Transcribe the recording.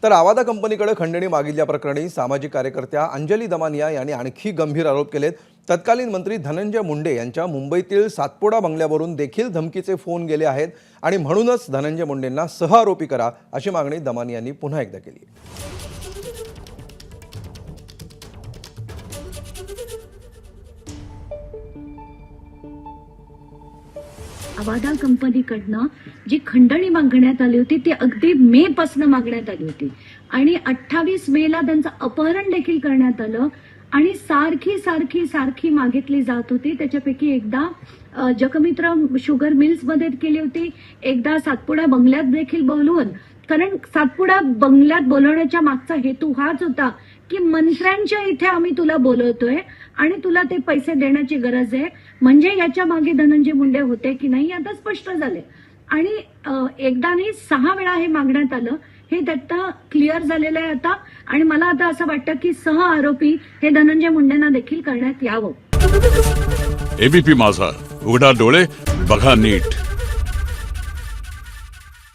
तर आवादा कंपनीकडे खंडणी मागितल्याप्रकरणी सामाजिक कार्यकर्त्या अंजली दमानिया यांनी आणखी गंभीर आरोप केलेत। तत्कालीन मंत्री धनंजय मुंडे यांच्या मुंबईतील सातपुडा बंगल्यावरून देखील धमकीचे फोन गेले आहेत आणि म्हणूनच धनंजय मुंडेंना सहआरोपी करा अशी मागणी दमानिया यांनी पुन्हा एकदा केली आहे। आवादा कंपनीकडनं जी खंडणी मागण्यात आली होती ती अगदी मे पासून मागण्यात आली होती आणि 28 मेला त्यांचं अपहरण देखील करण्यात आलं आणि सारखी मागितली जात होती। त्याच्यापैकी एकदा जगमित्र शुगर मिल्स मध्ये केली होती, एकदा सातपुडा बंगल्यात देखील बोलवून, कारण सातपुडा बंगल्यात बोलवण्याच्या मागचा हेतू हाच होता की मंत्र्यांच्या इथे आम्ही तुला बोलवतोय आणि तुला ते पैसे देण्याची गरज आहे। म्हणजे याच्या मागे धनंजय मुंडे होते की नाही आता स्पष्ट झाले आणि एकदा नाही 6 वेळा हे मागण्यात आलं, हे आता क्लिअर झालेलं आहे आता। आणि मला आता असं वाटतं की सह आरोपी हे धनंजय मुंडेंना देखील करण्यात यावं। एबीपी माझा, उघडा डोळे बघा नीट।